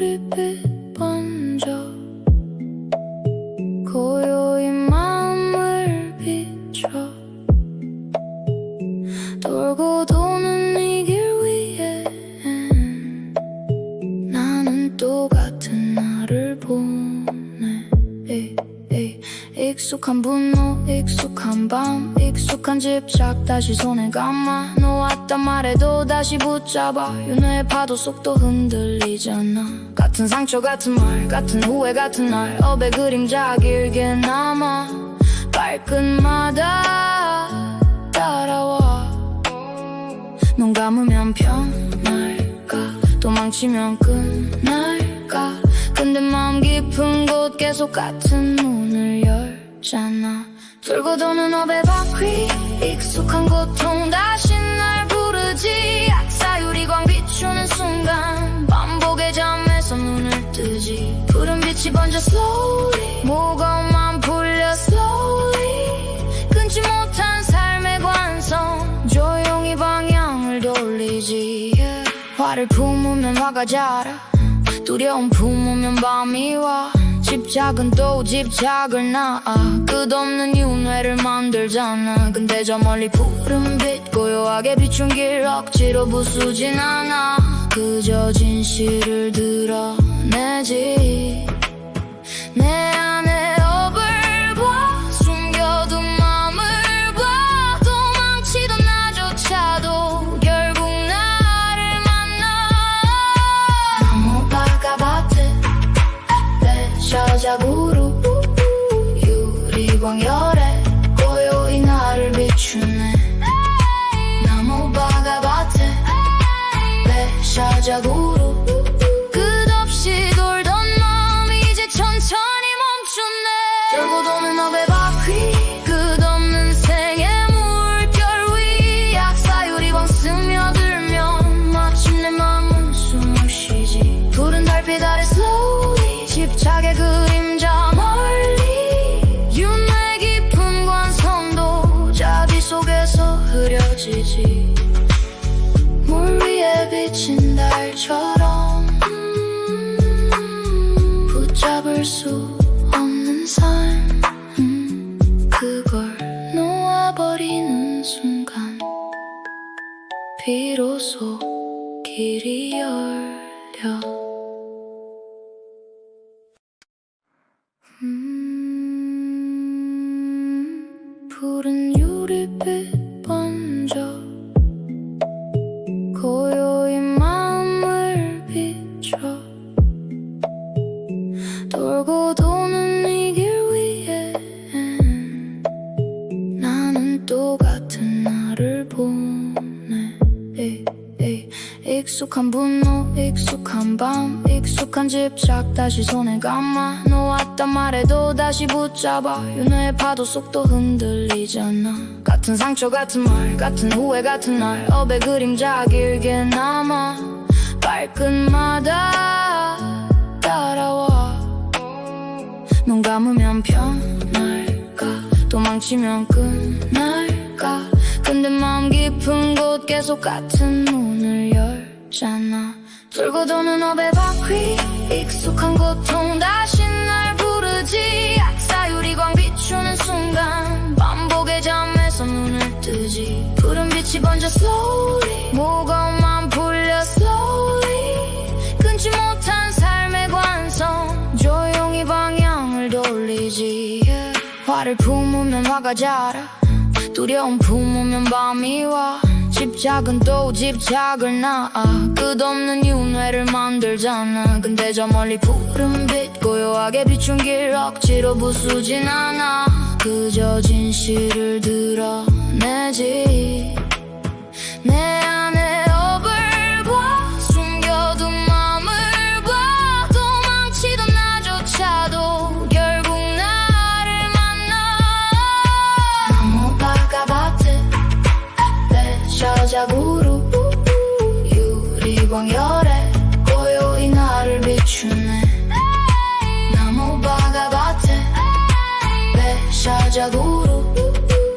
유리빛 번져 고요히 마음을 비춰 돌고 도는 이 길 위에 나는 또 같은 나를 보네. 익숙한 분노, 익숙한 밤, 익숙한 집착 다시 손에 감아 놓았단 말에도 다시 붙잡아 윤회의 파도 속도 흔들리잖아. 같은 상처 같은 말 같은 후회 같은 날 업의 그림자 길게 남아 발끝마다 따라와. 눈 감으면 편할까 도망치면 끝날까 근데 마음 깊은 곳 계속 같은 문을 열잖아. 돌고 도는 업의 바퀴 익숙한 고통 다시 날 부르지. 악사유리광 비추는 순간 반복의 잠에서 눈을 뜨지. 푸른 빛이 번져 slowly 무거운 맘 풀려 slowly 끊지 못한 삶의 관성 조용히 방향을 돌리지. 화를 품으면 화가 자라 두려움 품으면 밤이 와. 집착은 또 집착을 낳아 끝없는 윤회를 만들잖아. 근데 저 멀리 푸른 빛 고요하게 비춘 길 억지로 부수진 않아. 그저 진실을 드러내지. 내 안에 업을 봐 숨겨둔 맘을 봐 도망치던 나조차도 결국 나를 만나. 너무 바가밭에 저자구로 유리광 열에 고요히 나를 비추네. 나무 바가밭에 배샤자구로 끝없이 돌던 마음 이제 천천히 멈췄네. 돌고 도는 업의 바퀴 끝없는 생의 물결 위 약사유리광 스며들면 마침내 마음은 숨을 쉬지. 푸른 달빛 아래 slowly 집착의 그림자 멀리 윤회 깊은 관성도 자비 속에서 흐려지지. 물 위에 비친 달처럼 붙잡을 수 없는 삶 그걸 놓아버리는 순간 비로소 길이 열려. 푸른 유리빛 번져 고요히 마음을 비춰 돌고 도는 이 길 위에 나는 또 같은 나를 보네. 익숙한 분노, 익숙한 밤, 익숙한 집착 다시 손에 감아 놓았단 말에도 다시 붙잡아 윤회의 파도 속도 흔들리잖아. 같은 상처 같은 말 같은 후회 같은 날 업의 그림자 길게 남아 발끝마다 따라와. 눈 감으면 편할까 도망치면 끝날까 근데 마음 깊은 곳 계속 같은 문을 열잖아. 돌고 도는 업의 바퀴 익숙한 고통 다시 날 부르지. 악사유리광 비추는 순간 반복의 잠에서 눈을 뜨지. 푸른 빛이 번져 slowly 무거운 맘 풀려 slowly 끊지 못한 삶의 관성 조용히 방향을 돌리지. 화를 품으면 화가 자라 두려움 품으면 밤이 와. 집착은 또 집착을 낳아 끝없는 윤회를 만들잖아. 근데 저 멀리 푸른 빛 고요하게 비춘 길 억지로 부수진 않아. 그저 진실을 드러내지. 내 안에 업을 봐 숨겨둔 맘을 봐 도망치던 나조차도 결국 나를 만나. 나무 바가밭에 배샤자구로 유리광 열에 고요히 나를 비추네. 나무 바가밭에 배샤자구로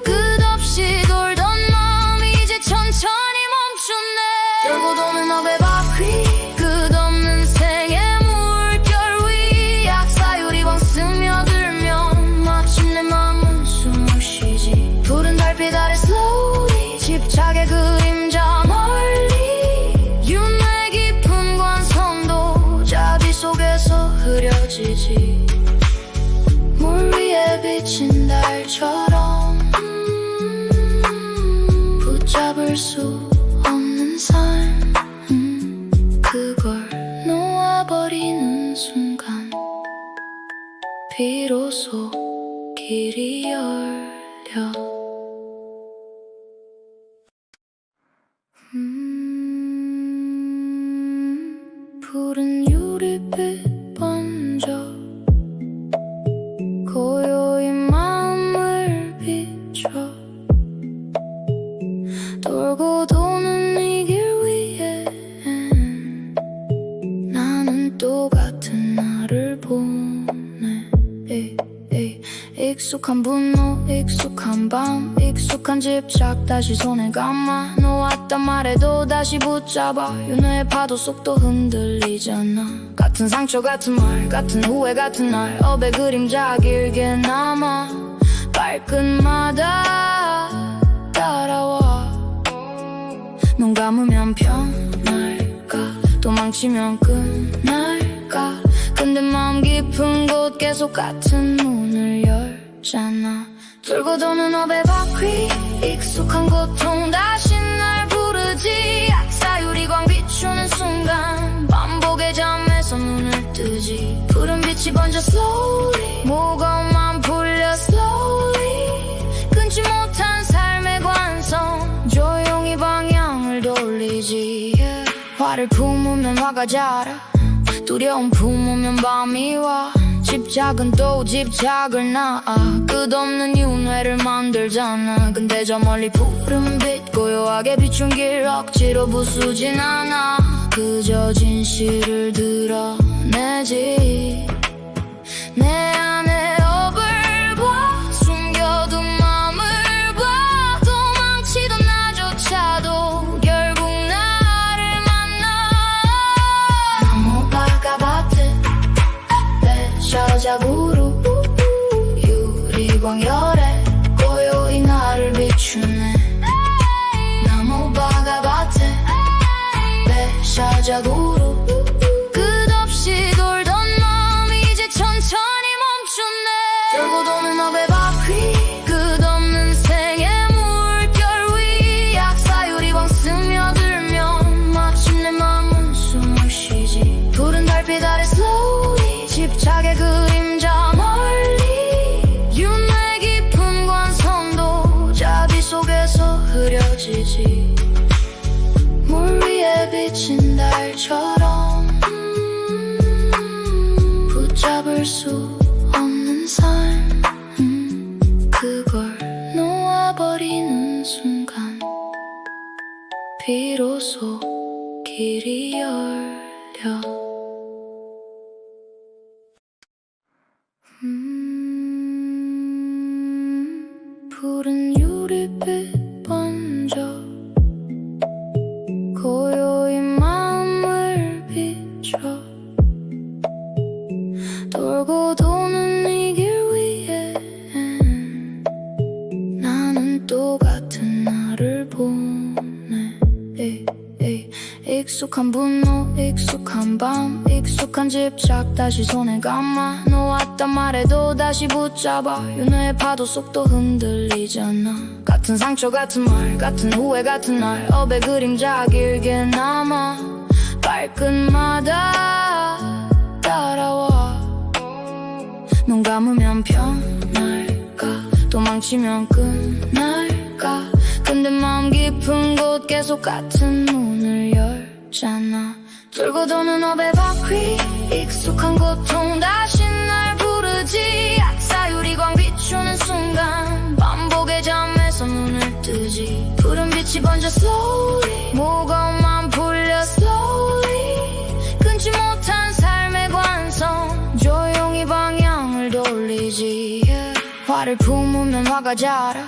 끝없이 돌던 마음 이제 천천히 멈췄네. 돌고 도는 업의 바퀴 끝없는 생의 물 붙잡을 수 없는 삶 그걸 놓아버리는 순간 비로소 길이 열려 푸른 유리빛 번져 고요히 마음을 비춰 돌고 도는 이 길 위에 나는 또 같은 나를 보네 익숙한 분노 익숙한 밤 익숙한 집착 다시 손에 감아 놓았단 말에도 다시 붙잡아 윤회의 파도 속도 흔들리잖아 같은 상처 같은 말 같은 후회 같은 날 업의 그림자 길게 남아 발끝마다 따라와 눈 감으면 편할까 도망치면 끝날까 근데 마음 깊은 곳 계속 같은 문을 열잖아 돌고 도는 업의 바퀴 익숙한 고통 다시 날 부르지 악사유리 광 비추는 순간 반복의 잠에서 눈을 뜨지 푸른 빛이 번져 slowly 무거운 맘 풀려 slowly 끊지 못한 삶의 관성 조용히 방향을 돌리지 화를 품으면 화가 자라 두려움 품으면 밤이 와 집착은 또 집착을 낳아 끝없는 윤회를 만들잖아 근데 저 멀리 푸른 빛 고요하게 비춘 길 억지로 부수진 않아 그저 진실을 드러내지 내 안에 업을 봐 숨겨둔 맘을 봐 도망치던 나조차도 결국 나를 만나 나무바가 밭은 저자구로 유리광열에 고요히 나를 비추네 나무바가 밭에 배샤자구로 끝없이 돌던 마음이 이제 천천히 멈췄네 돌고 도는 업의 바퀴 끝없는 생의 물결 위 약사유리광 스며들면 마침내 마음은 숨을 쉬지 푸른 달빛 아래 slowly 집착의 그림자 멀리 윤회 깊은 관성도 자기 속에서 흐려지지 물 위에 비친 달처럼 붙잡을 수 없는 삶 그걸 놓아버리는 순간 비로소 길이 열려 푸른 유리빛 번져 고요히 마음을 비춰 돌고 도는 이 길 위에 나는 또 같은 나를 보네 익숙한 분노 익숙한 밤 익숙한 집착 다시 손에 감아 놓았단 말에도 다시 붙잡아 윤회의 파도 속도 흔들리잖아 같은 상처 같은 말 같은 후회 같은 날 업의 그림자 길게 남아 발끝마다 따라와 눈 감으면 편할까 도망치면 끝날까 근데 마음 깊은 곳 계속 같은 문을 열잖아 돌고 도는 업의 바퀴 익숙한 고통 다시 날 부르지 악사유리 광 비추는 순간 반복의 잠에서 눈을 뜨지 푸른 빛이 번져 slowly 무거운 맘 풀려 slowly 끊지 못한 삶의 관성 조용히 방향을 돌리지 화를 품으면 화가 자라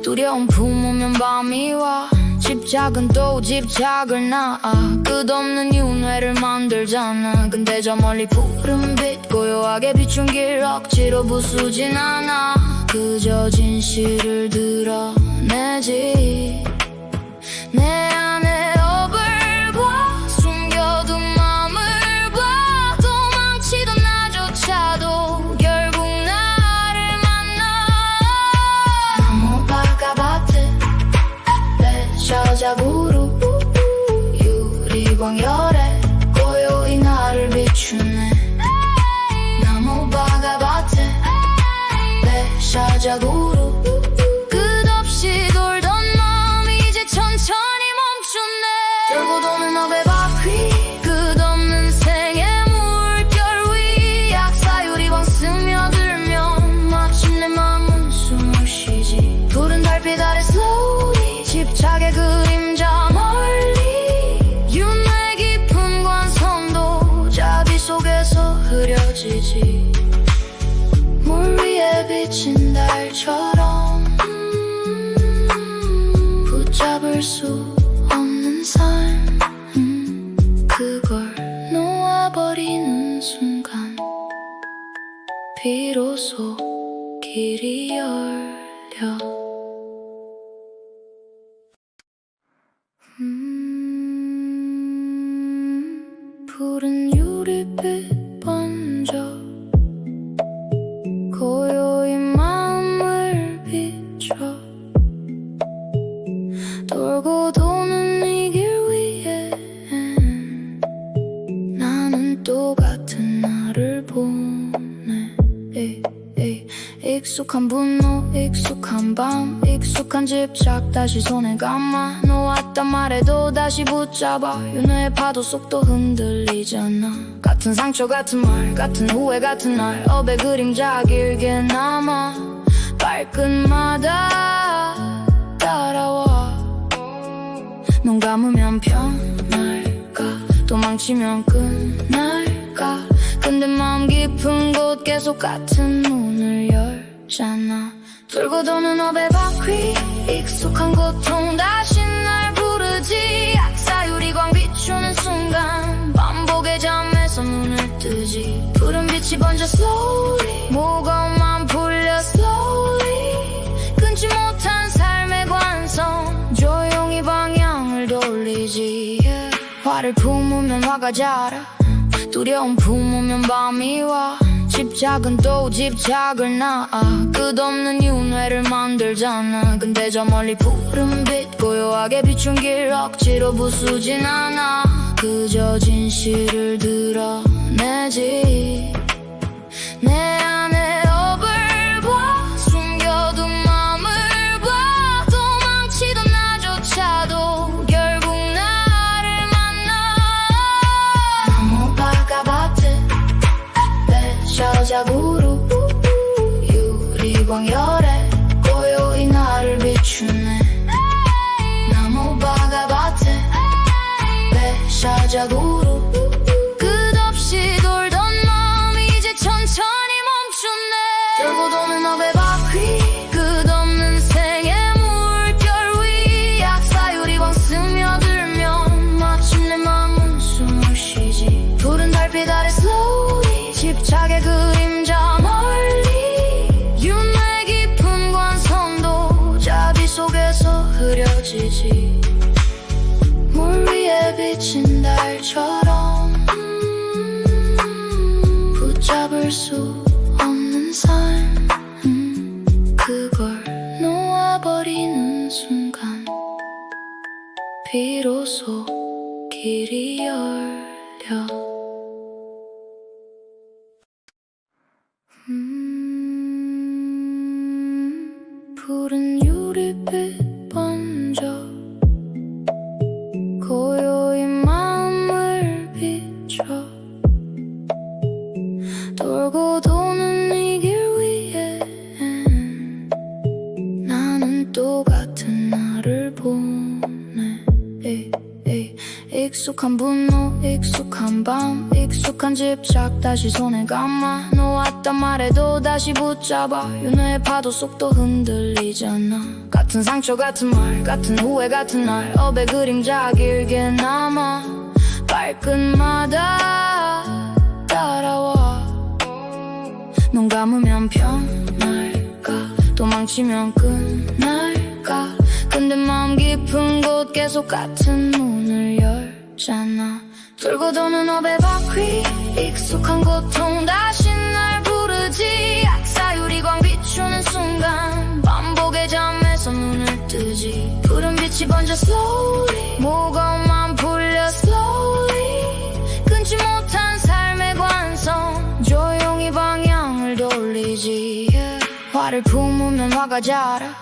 두려움 품으면 밤이 와 집착은 또 집착을 낳아 끝없는 윤회를 만들잖아 근데 저 멀리 푸른 빛 고요하게 비춘 길 억지로 부수진 않아 그저 진실을 드러내지 내 안에 업을 봐 숨겨둔 맘을 봐 도망치던 나조차도 결국 나를 만나 나무바가 밭에 저자구로 유리광열에 고요히 나를 비추네 나무바가밭에 배샤자구로 끝없이 돌던 마음이 이제 천천히 멈췄네 돌고 도는 업의 바퀴 끝없는 생의 물결 위 약사유리광 스며들면 마침내 마음은 숨을 쉬지 푸른 달빛 아래 slowly 집착의 그림자 멀리 윤회 깊은 관성도 자비 속에서 흐려지지 물 위에 비친 달처럼 붙잡을 수 없는 삶 그걸 놓아버리는 순간 비로소 길이 열려 푸른 유리빛 번져 고요히 마음을 비춰 돌고 도는 이 길 위에 나는 또 같은 나를 보네 익숙한 분노 익숙한 밤 익숙한 집착 다시 손에 감아 놓았단 말에도 다시 붙잡아 윤회의 파도 속도 흔들리잖아 같은 상처 같은 말 같은 후회 같은 날 업의 그림자 길게 남아 발끝마다 따라와 눈 감으면 편할까 도망치면 끝날까 근데 마음 깊은 곳 계속 같은 문을 열잖아 돌고 도는 업의 바퀴 익숙한 고통 다시 날 부르지 약사유리광 비추는 순간 반복의 잠에서 눈을 뜨지 푸른 빛이 번져 slowly 무거운 맘 풀려 slowly 끊지 못한 삶의 관성 조용히 방향을 돌리지 화를 품으면 화가 자라 두려움 품으면 밤이 와 집착은 또 집착을 낳아 끝없는 윤회를 만들잖아 근데 저 멀리 푸른 빛 고요하게 비춘 길 억지로 부수진 않아 그저 진실을 드러내지 내 안에 업을 봐 숨겨둔 맘을 봐 도망치던 나조차도 결국 나를 만나 나무바가밭에 배샤자구로 유리광열에 고요히 나를 비추네 나무바가밭에 배샤자구로 끝없이 돌던 마음이 이제 천천히 멈췄네 돌고 도는 업의 바퀴 끝없는 생의 물결 위 약사유리광 스며들면 마침내 마음은 숨을 쉬지 푸른 달빛 아래 slowly 집착의 그림자 멀리 윤회 깊은 관성도 자비 속에서 흐려지지 물 위에 비친 달처럼 붙잡을 수 없는 삶 그걸 놓아버리는 순간 비로소 길이 열려 푸른 유리빛 번져 고요히 마음을 비춰 돌고 도는 이 길 위에 나는 또 같은 나를 보네 익숙한 분노 익숙한 밤 익숙한 집착 다시 손에 감아 놓았단 말에도 다시 붙잡아 윤회의 파도 속도 흔들리잖아 같은 상처 같은 말 같은 후회 같은 날 업의 그림자 길게 남아 발끝마다 따라와 눈 감으면 편할까 도망치면 끝날까 근데 마음 깊은 곳 계속 같은 문을 열잖아 돌고 도는 업의 바퀴 익숙한 고통 다시 날 부르지 약사유리광 비추는 순간 반복의 잠에서 눈을 뜨지 푸른 빛이 빛이 번져 slowly 무거움만 풀려 slowly 끊지 못한 삶의 관성 조용히 방향을 돌리지 화를 품으면 화가 자라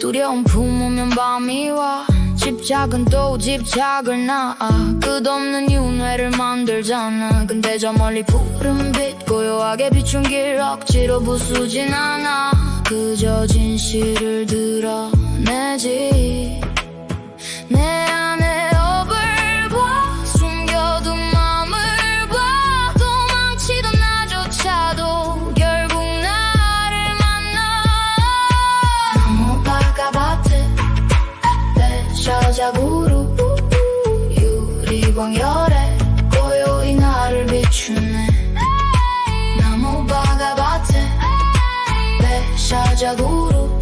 두려움 품으면 밤이 와 집착은 또 집착을 낳아 끝없는 윤회를 만들잖아 근데 저 멀리 푸른 빛 고요하게 비춘 길 억지로 부수진 않아 그저 진실을 드러내지 내 안에 업을 봐 숨겨둔 맘을 봐 도망치던 나조차도 결국 나를 만나 너무 바가밭에 배셔자구로 유리광열에 고요히 나를 비추네 나무 바가밭에 배셔자구로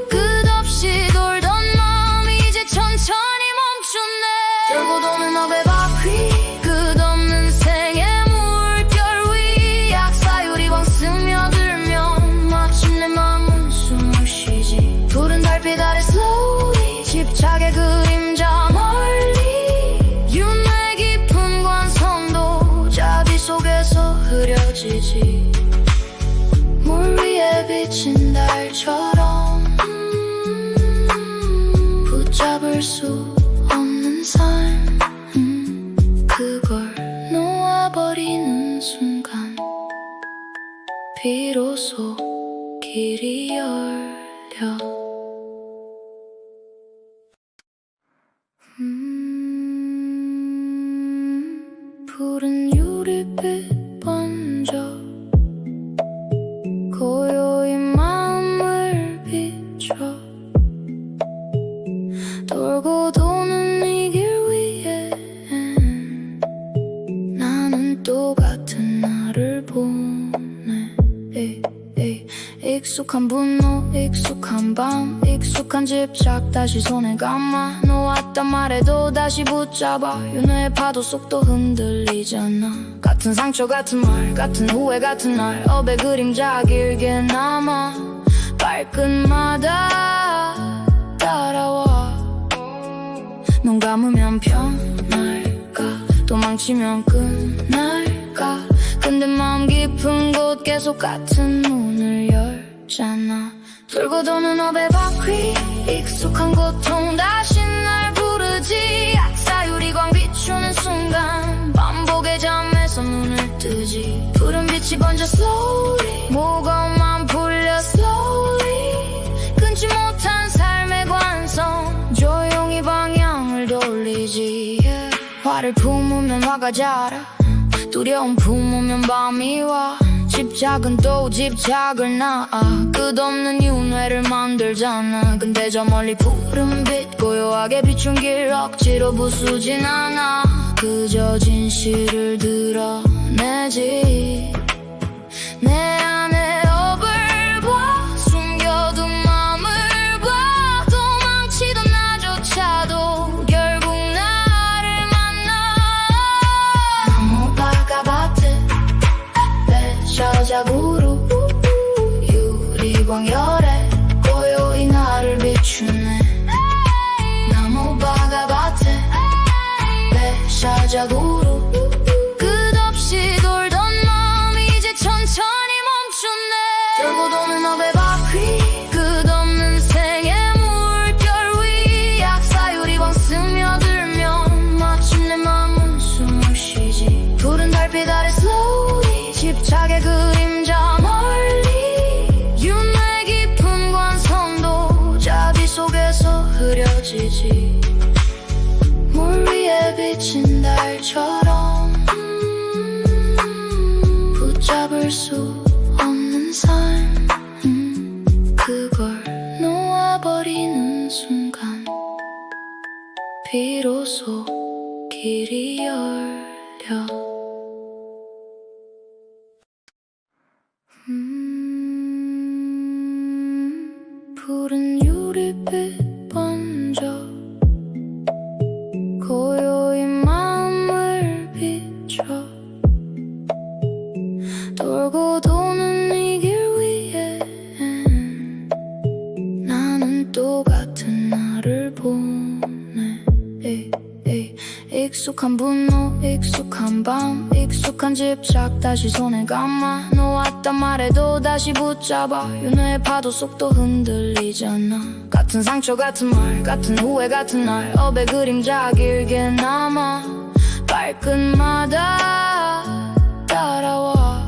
끝없이 돌던 마음 이제 천천히 멈췄네 돌고 도는 업의 바퀴 끝없는 생의 물결 위 약사유리광 스며들면 마침내 마음은 숨을 쉬지 푸른 달빛 아래 slowly 집착의 그림자 멀리 윤회 깊은 관성도 자기 속에서 흐려지지 물 위에 비친 달처럼 붙잡을 수 없는 삶 그걸 놓아버리는 순간 비로소 길이 열려 푸른 유리빛 번져 고요히 마음을 비춰 돌고 도는 이 길 위엔 나는 또 같은 나를 보네 익숙한 분노 익숙한 밤 익숙한 집착 다시 손에 감아 놓았단 말해도 다시 붙잡아 윤회의 파도 속도 흔들리잖아 같은 상처 같은 말 같은 후회 같은 날 업의 그림자 길게 남아 발끝마다 따라와 눈 감으면 편할까 도망치면 끝날까 근데 마음 깊은 곳 계속 같은 문을 열잖아 돌고 도는 업의 바퀴 익숙한 고통 다시 날 부르지 약사유리광 비추는 순간 반복의 잠에서 눈을 뜨지 푸른 빛이 번져 slowly 무거움만 풀려 slowly 끊지 못한 삶의 관성 조용히 방향을 돌리지 화를 품으면 화가 자라 두려움 품으면 밤이 와 집착은 또 집착을 낳아 끝없는 윤회를 만들잖아 근데 저 멀리 푸른 빛 고요하게 비춘 길 억지로 부수진 않아 그저 진실을 드러내지 내 안에 업을 봐 숨겨둔 맘을 봐 도망치던 나조차도 결국 나를 만나 너무 바가밭에 배셔자구로 유리광열에 고요히 나를 비추네 나무 바가밭에 배셔자구로 끝없이 돌던 마음 이제 천천히 멈췄네 돌고 도는 업의 바퀴 끝없는 생의 물결 위 약사유리광 스며들면 마침내 마음은 숨을 쉬지 푸른 달빛 아래 slowly 집착의 그림자 멀리 윤회 깊은 관성도 자기 속에서 흐려지지 물 위에 비친 달처럼 붙잡을 수 없는 삶 그걸 놓아버리는 순간 비로소 길이 열려 푸른 유리빛 번져 고요히 마음을 비춰 돌고 도는 이 길 위엔 나는 또 같은 나를 보네 익숙한 분노 익숙한 밤 익숙한 집착 다시 손에 감아 놓았단 말해도 다시 붙잡아 윤회의 파도 속도 흔들리잖아 같은 상처 같은 말 같은 후회 같은 날 업의 그림자 길게 남아 발끝마다 따라와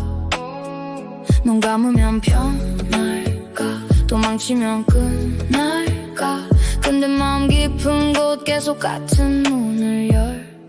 눈 감으면 편할까 도망치면 끝날까 근데 마음 깊은 곳 계속 같은 문을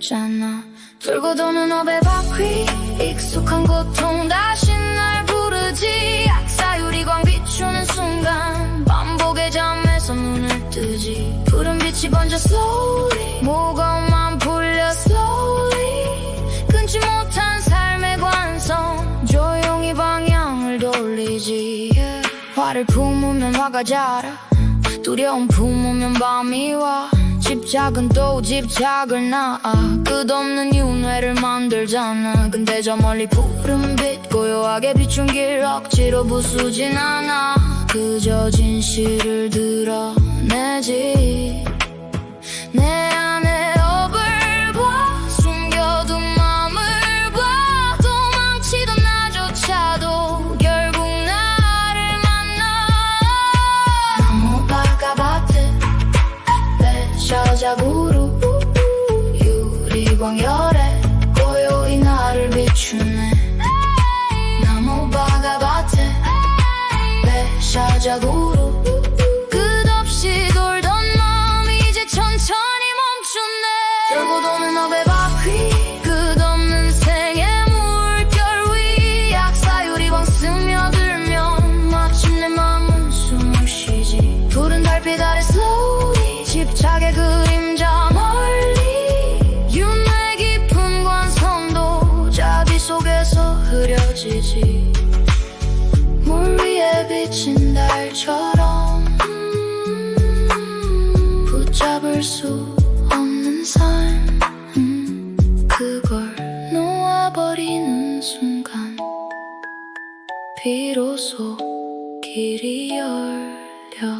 열잖아 돌고 도는 업의 바퀴 익숙한 고통 다시 날 부르지 악사유리광 비추는 순간 반복의 잠에서 눈을 뜨지 푸른 빛이 번져 slowly 무거운 맘 풀려 slowly 끊지 못한 삶의 관성 조용히 방향을 돌리지 화를 품으면 화가 자라 두려움 품으면 밤이 와 집착은 또 집착을 낳아 끝없는 윤회를 만들잖아 근데 저 멀리 푸른 빛 고요하게 비춘 길 억지로 부수진 않아 그저 진실을 드러내지 내 안에 업을 봐 숨겨둔 맘을 봐 도망치던 나조차도 결국 나를 만나 너무 바가밭에 배셔자구로 유리광열에 고요히 나를 비추네 나무 바가밭에 배셔자구로 끝없이 돌던 마음 이제 천천히 멈췄네 돌고 도는 업의 바퀴 끝없는 생의 물결 위 약사유리광 스며들면 마침내 마음은 숨을 쉬지 푸른 달빛 아래 slowly 집착의 그림자 멀리 윤회 깊은 관성도 자비 속에서 흐려지지 물 위에 비친 달처럼 붙잡을 수 없는 삶 그걸 놓아버리는 순간 비로소 길이 열려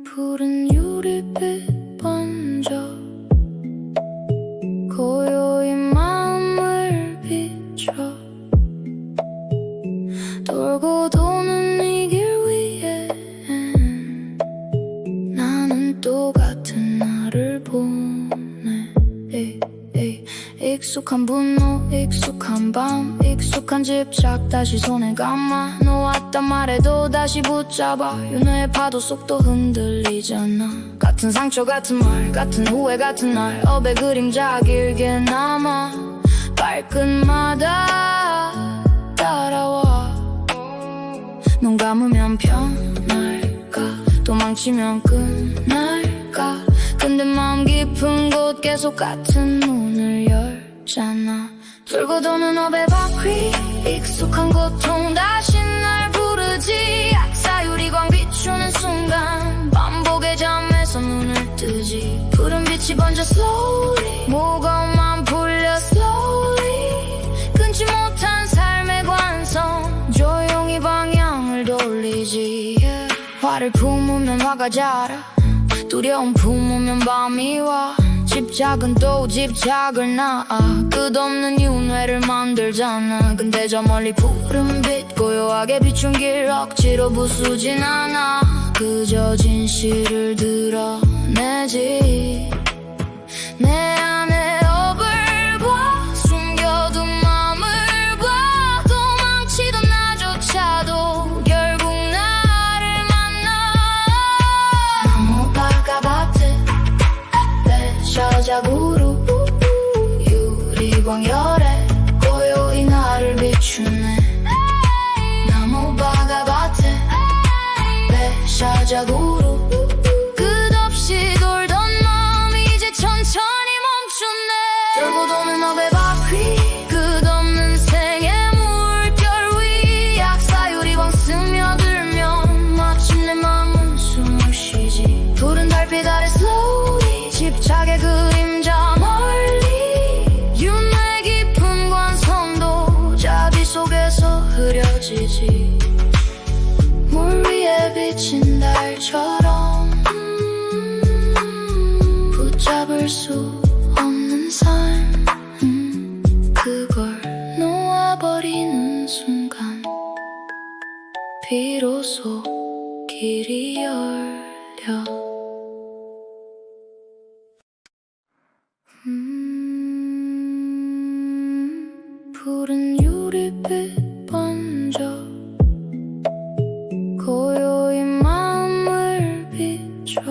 푸른 유리빛 번져 고요히 마음을 비춰 돌고 도는 이 길 위엔 나는 또 같은 나를 보네 익숙한 분노 익숙한 밤 익숙한 집착 다시 손에 감아 놓았단 말해도 다시 붙잡아 윤회의 파도 속도 흔들리잖아 같은 상처 같은 말 같은 후회 같은 날 업의 그림자 길게 남아 발끝마다 따라와 눈 감으면 편할까 도망치면 끝날까 근데 마음 깊은 곳 계속 같은 문을 열잖아 돌고 도는 업의 바퀴 익숙한 고통 다시 날 부르지 악사유리광 비추는 순간 반복의 잠에서 눈을 뜨지 푸른 빛이 번져 slowly 무거운 맘 풀려 slowly 끊지 못한 삶의 관성 조용히 방향을 돌리지 화를 품으면 화가 자라 두려움 품으면 밤이 와 집착은 또 집착을 낳아 끝없는 윤회를 만들잖아 근데 저 멀리 푸른 빛 고요하게 비춘 길 억지로 부수진 않아 그저 진실을 드러내지 내 안에 업을 봐 숨겨둔 맘을 봐 도망치던 나조차도 결국 나를 만나 나무 바가밭에 배셔자구로 유리광열에 고요히 나를 비추네 나무 바가밭에 배셔자구로 끝없이 돌던 마음 이제 천천히 멈췄네 돌고 도는 업의 바퀴 끝없는 생의 물결 위 약사유리광 스며들면 마침내 마음은 숨을 쉬지 푸른 달빛 아래 slowly 집착의 그림자 멀리 윤회 깊은 관성도 자비 속에서 흐려지지 물 위에 빛 비친 달처럼 붙잡을 수 없는 삶 그걸 놓아버리는 순간 비로소 길이 열려 푸른 유리빛 번져 고요히 마음을 비춰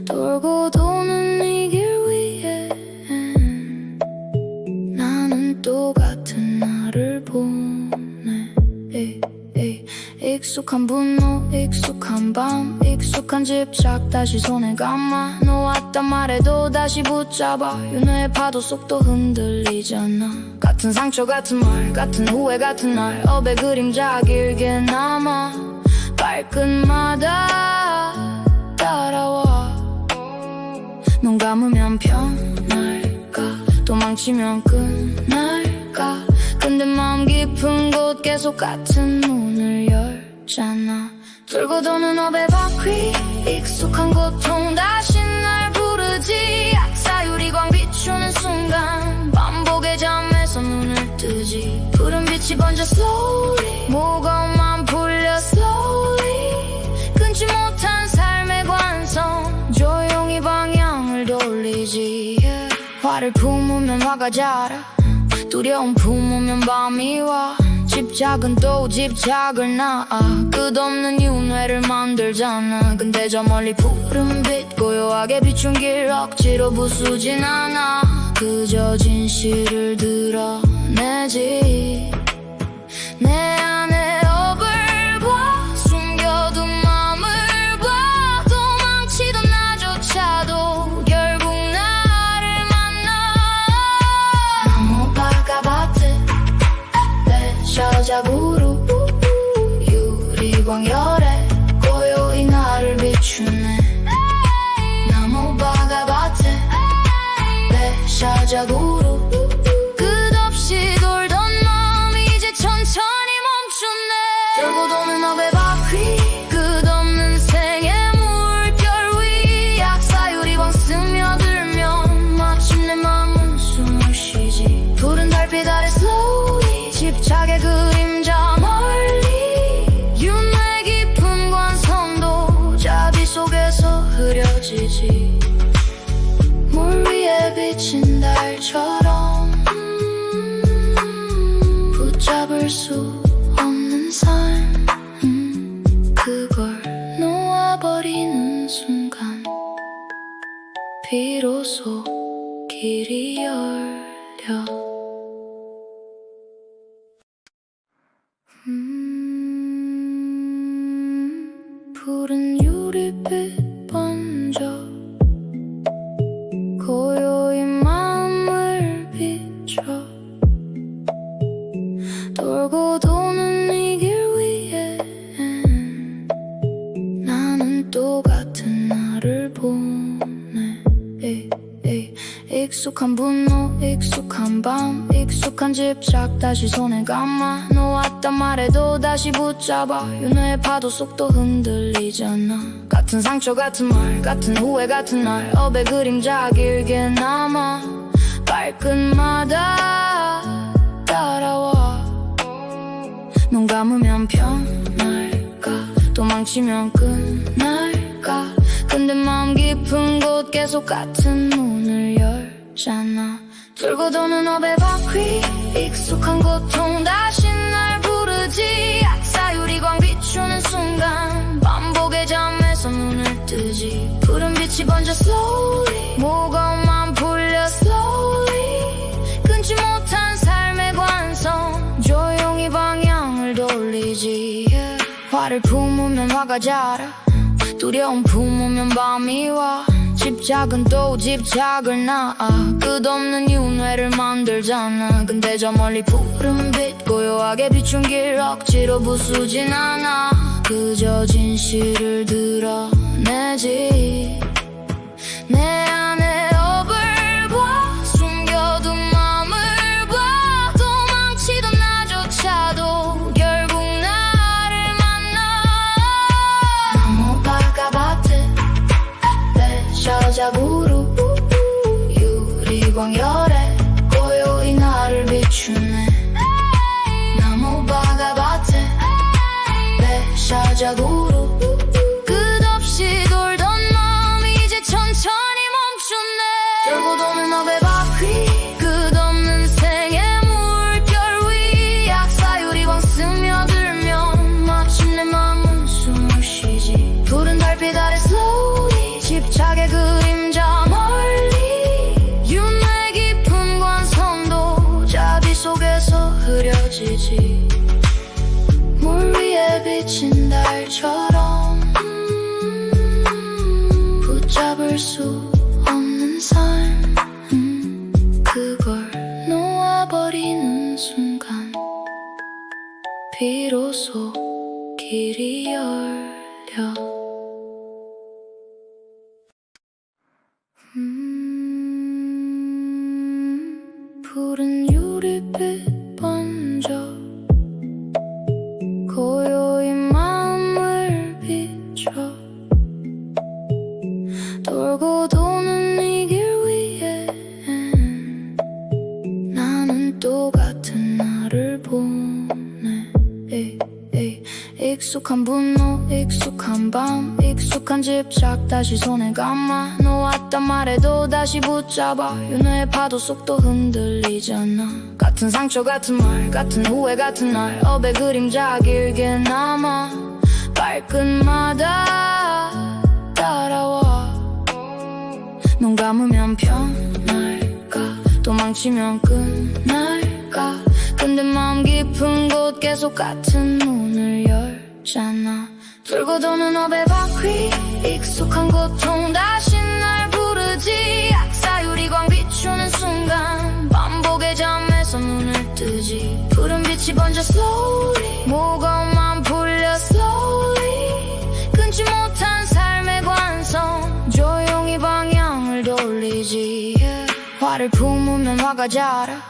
돌고 도는 이 길 위에 나는 또 같은 나를 보네 익숙한 분노 익숙한 밤 익숙한 집착 다시 손에 감아 놓았단 말해도 다시 붙잡아 윤회의 파도 속도 흔들리잖아 같은 상처 같은 말 같은 후회 같은 날 업의 그림자 길게 남아 발끝마다 따라와 눈 감으면 편할까 도망치면 끝날까 근데 마음 깊은 곳 계속 같은 문을 열잖아 돌고 도는 업의 바퀴 익숙한 고통 다시 날 부르지 악사유리 광 비추는 순간 반복의 잠에서 눈을 뜨지 푸른 빛이 번져 slowly 무거운 맘 풀려 slowly 끊지 못한 삶의 관성 조용히 방향을 돌리지 화를 품으면 화가 자라 두려움 품으면 밤이 와 집착은 또 집착을 낳아 끝없는 윤회를 만들잖아 근데 저 멀리 푸른 빛 고요하게 비춘 길 억지로 부수진 않아 그저 진실을 드러내지 내 안에 업을 봐 숨겨둔 맘을 봐 도망치던 나조차도 결국 나를 만나 너무 바가바트 저자구로 유리광열에 고요히 나를 비추네 나무 바가바트 배샤자구로 끝없이 돌던 마음 이제 천천히 멈췄네 돌고 도는 업의 바퀴 끝없는 생의 물결 위 약사유리광 스며들면 마침내 마음은 숨을 쉬지 푸른 달빛 아래 slowly 집착의 그림자 멀리 윤회 깊은 관성도 자비 속에서 흐려지지 물 위에 비친 달처럼 붙잡을 수 없는 삶 그걸 놓아버리는 순간 비로소 길이 열려 푸른 유리빛 번져 고요히 마음을 비춰 돌고 도는 이 길 위에 나는 또 같은 나를 보네 익숙한 분노 익숙한 밤 익숙한 집착 다시 손에 감아 놓았단 말해도 다시 붙잡아 윤회의 파도 속도 흔들리잖아 같은 상처 같은 말 같은 후회 같은 날 업의 그림자 길게 남아 발끝마다 따라와 눈 감으면 편할까 도망치면 끝날까 근데 마음 깊은 곳 계속 같은 문을 열잖아 돌고 도는 업의 바퀴 익숙한 고통 다시 날 부르지 악사유리 광 비추는 순간 반복의 잠에서 눈을 뜨지 푸른 빛이 번져 slowly 무거운 맘 풀려 slowly 끊지 못한 삶의 관성 조용히 방향을 돌리지 화를 품으면 화가 자라 두려움 품으면 밤이 와 집착은 또 집착을 낳아 끝없는 윤회를 만들잖아 근데 저 멀리 푸른 빛 고요하게 비춘 길 억지로 부수진 않아 그저 진실을 드러내지 내 안에 업을 봐 숨겨둔 맘을 봐 도망치던 나조차도 결국 나를 만나 자고로 끝없이 돌던 마음 이제 천천히 멈췄네. 돌고 도는 너의 바퀴 끝없는 생의 물결 위 약사유리광 스며들면 마침내 마음은 숨을 쉬지. 푸른 달빛 아래 slowly 집착의 그림자 멀리 윤회 깊은 관성도 자비 속에서 흐려지지. 물 위에 비친 달처럼 붙잡을 수 없는 삶 그걸 놓아버리는 순간 비로소 길이 열려. 푸른 유리빛 번져 고요히 마음을 비춰. 돌고 도는 이 길 위에 나는 또 같은 나를 보네. 익숙한 분노 익숙한 밤 익숙한 집착 다시 손에 감아. 놓았단 말해도 다시 붙잡아. 윤회의 파도 속도 흔들리잖아. 같은 상처 같은 말 같은 후회 같은 날 업의 그림자 길게 남아. 발끝마다 따라와. 눈 감으면 편할까 도망치면 끝날까. 근데 마음 깊은 곳 계속 같은 문을 열잖아. 돌고 도는 업의 바퀴 익숙한 고통 다시 날 부르지. 약사유리광 비추는 순간 반복의 잠에서 눈을 뜨지. 푸른 빛이 번져 slowly 무거운 맘 풀려 slowly 끊지 못한 삶의 관성 조용히 방향을 돌리지. 화를 품으면 화가 자라.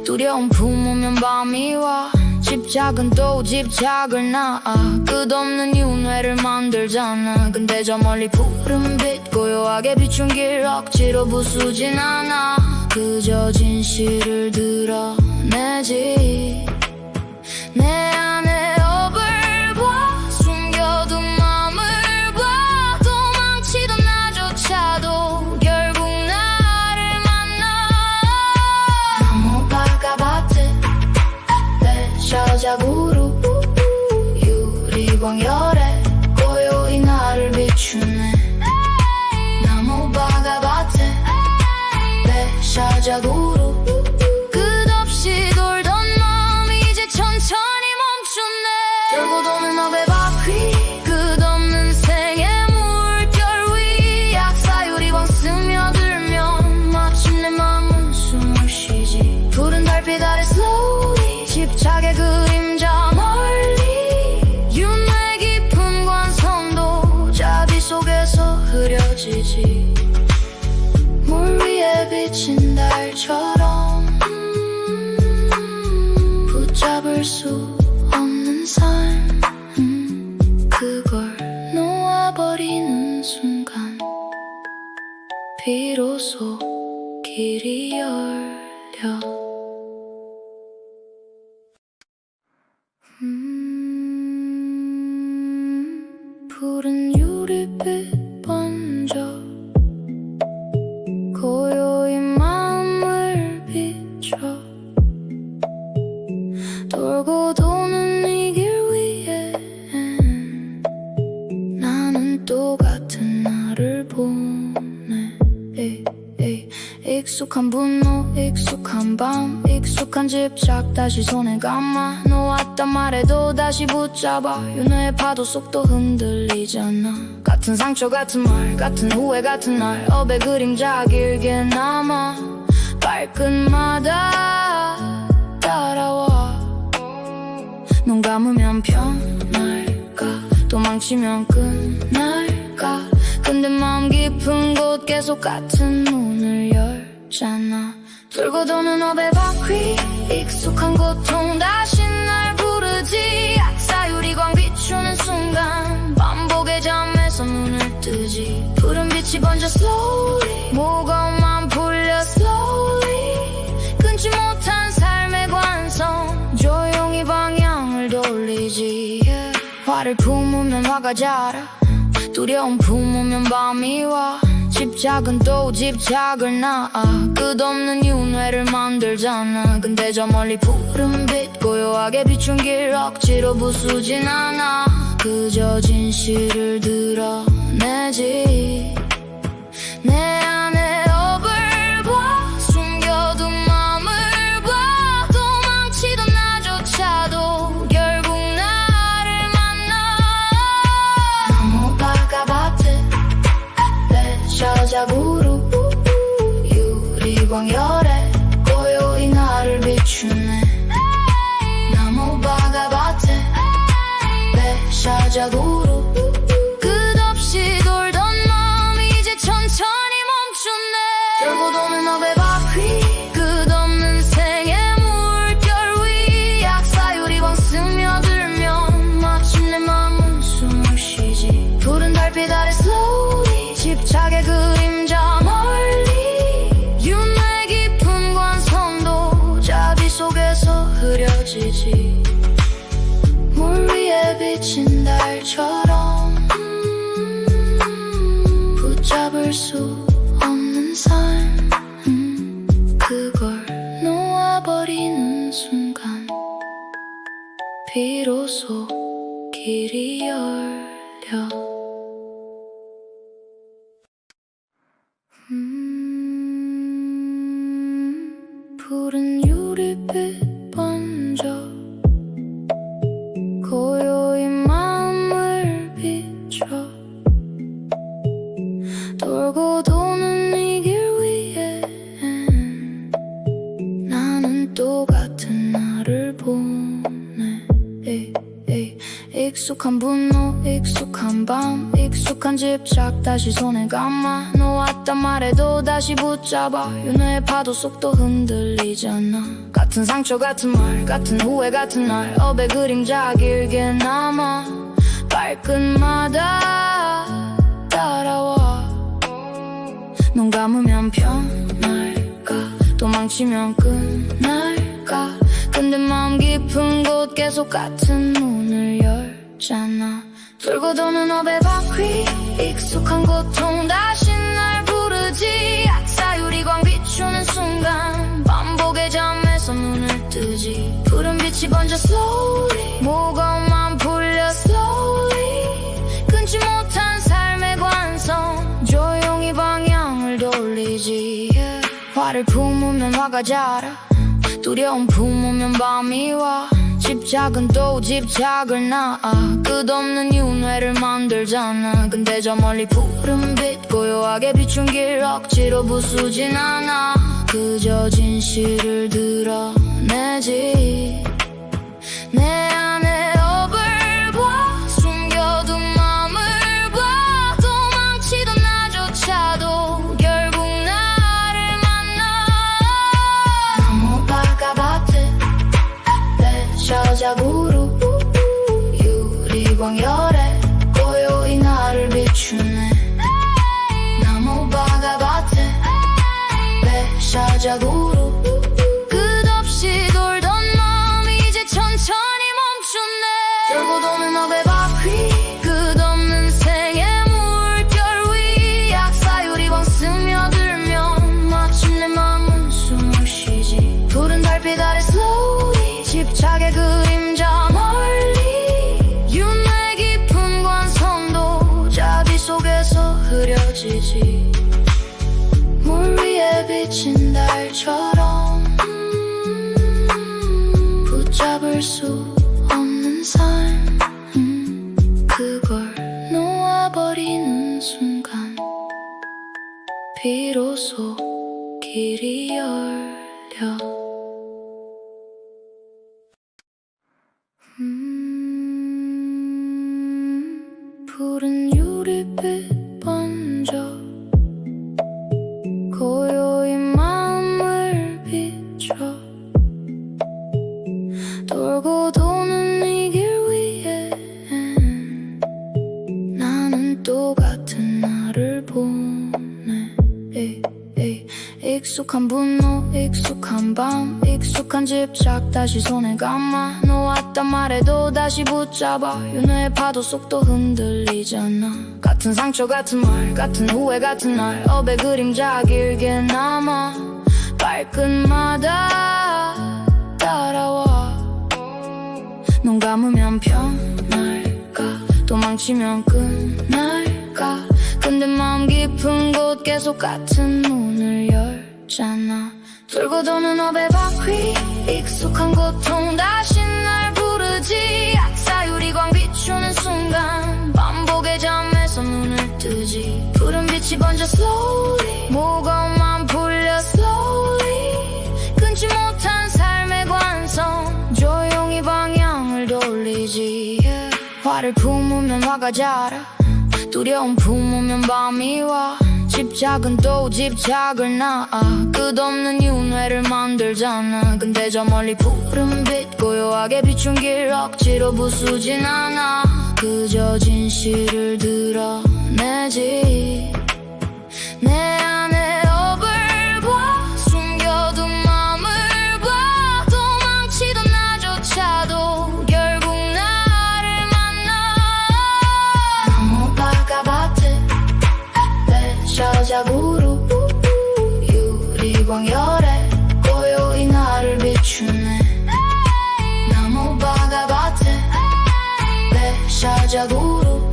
두려움 품으면 밤이 와. 집착은 또 집착을 낳아. 끝없는 윤회를 만들잖아. 근데 저 멀리 푸른 빛 고요하게 비춘 길 억지로 부수진 않아. 그저 진실을 드러내지. 내 안에 업을 봐 숨겨둔 맘을 봐. 도망치던 나조차도 결국 나를 만나. 너무 바가밭에 저자구로 유리광 열에 고요히 나를 비추네. 나무 바가밭에 배샤자구로 끝없이 돌던 마음 이제 천천히 멈췄네. 돌고 도는 업의 바퀴 끝없는 생의 물결 위 약사유리광 스며들면 마침내 마음은 숨을 쉬지. 푸른 달빛 아래 slowly 집착의 그림자 멀리 윤회 깊은 관성도 자비 속에서 흐려지지. 물 위에 비친 달처럼 붙잡을 수 없는 삶 그걸 놓아버리는 순간 비로소 길이 열려. 푸른 유리빛 번져 고요히 마음을 비춰. 돌고 도는 이 길 위에 나는 또 같은 나를 보네. 익숙한 분노 익숙한 밤 익숙한 집착 다시 손에 감아. 놓았단 말해도 다시 붙잡아. 윤회의 파도 속도 흔들리잖아. 같은 상처 같은 말 같은 후회 같은 날 업의 그림자 길게 남아. 발끝마다 따라와. 눈 감으면 편할까 도망치면 끝날까. 근데 마음 깊은 곳 계속 같은 문을 열잖아. 돌고 도는 업의 바퀴 익숙한 고통 다시 날 부르지. 약사유리광 비추는 순간 반복의 잠에서 눈을 뜨지. 푸른 빛이 번져 slowly 무거운 맘 풀려 slowly 끊지 못한 삶의 관성 조용히 방향을 돌리지. 화를 품으면 화가 자라 두려움 품으면 밤이 와 집착은 또 집착을 낳아 끝없는 윤회를 만들잖아 근데 저 멀리 푸른 빛 고요하게 비춘 길 억지로 부수진 않아 그저 진실을 드러내지 내 안에 업을 봐 숨겨둔 맘을 봐 도망치던 나조차도 결국 나를 만나 너무 바가밭에 저자구로 유리광열에 고요히 나를 비추네 나무 바가밭에 배샤자구로 끝없이 돌던 마음이 이제 천천히 멈췄네 돌고 도는 업의 바퀴 끝없는 생의 물결 위 약사유리광 스며들면 마침내 마음은 숨을 쉬지 푸른 달빛 아래 slowly 집착의 그림자 멀리 윤회 깊은 관성도 자비 속에서 흐려지지 물 위에 비친 달처럼 붙잡을 수 없는 삶 그걸 놓아버리는 순간 비로소 길이 열려 푸른 유리빛 번져 고요히 마음을 비춰 돌고 도는 이 길 위엔 나는 또 같은 나를 보네 익숙한 분노 익숙한 밤 익숙한 집착 다시 손에 감아 놓았단 말해도 다시 붙잡아 윤회의 파도 속도 흔들리잖아 같은 상처 같은 말 같은 후회 같은 날 업의 그림자 길게 남아 발끝마다 따라와 눈 감으면 편할까 도망치면 끝날까 근데 마음 깊은 곳 계속 같은 문을 열잖아 돌고 도는 업의 바퀴 익숙한 고통 다시 날 부르지 약사유리광 비추는 순간 반복의 잠에서 눈을 뜨지 푸른 빛이 번져 slowly 무거움만 풀려 slowly 끊지 못한 삶의 관성 조용히 방향을 돌리지 화를 품으면 화가 자라 두려움 품으면 밤이 와 집착은 또 집착을 낳아 끝없는 윤회를 만들잖아 근데 저 멀리 푸른 빛 고요하게 비춘 길 억지로 부수진 않아 그저 진실을 드러내지 내 안에 업을 봐 숨겨둔 맘을 봐 도망치던 나조차도 결국 나를 만나 너무 바가밭에 저자구로 유리광열에 고요히 나를 비추네 나무 바가밭에 배샤자구로 끝없이 돌던 마음이 이제 천천히 멈췄네 돌고 도는 업의 바퀴 끝없는 생의 물결 위 약사유리광 스며들면 마침내 마음은 숨을 쉬지 푸른 달빛 아래 slowly 집착의 그림자 멀리 윤회 깊은 관성도 자비 속에서 흐려지지 물 위에 비친 달처럼 붙잡을 수 없는 삶 그걸 놓아버리는 순간 비로소 길이 열려 푸른 유리빛 번져 고요히 마음을 비춰 돌고 도는 이 길 위엔 나는 또 같은 나를 보네 익숙한 분노 익숙한 밤 익숙한 집착 다시 손에 감아 놓았단 말해도 다시 붙잡아 윤회의 파도 속도 흔들리잖아 같은 상처 같은 말 같은 후회 같은 날 업의 그림자 길게 남아 발끝마다 따라와 눈 감으면 편할까 도망치면 끝날까 근데 마음 깊은 곳 계속 같은 문을 열잖아 돌고 도는 업의 바퀴 익숙한 고통 다시 날 부르지 악사유리광 비추는 순간 반복의 잠에서 눈을 뜨지 푸른 빛이 번져 slowly 무거움만 풀려 slowly 끊지 못한 삶의 관성 조용히 방향을 돌리지 화를 품으면 화가 자라 두려움 품으면 밤이 와 집착은 또 집착을 낳아 끝없는 윤회를 만들잖아 근데 저 멀리 푸른 빛 고요하게 비춘 길 억지로 부수진 않아 그저 진실을 드러내지 내 안에 업을 봐 숨겨둔 맘을 봐 도망치던 나조차도 결국 나를 만나 나무바가밭에 배셔자구루 유리광열에 고요히 나를 비추네 나무바가밭에 배셔자구루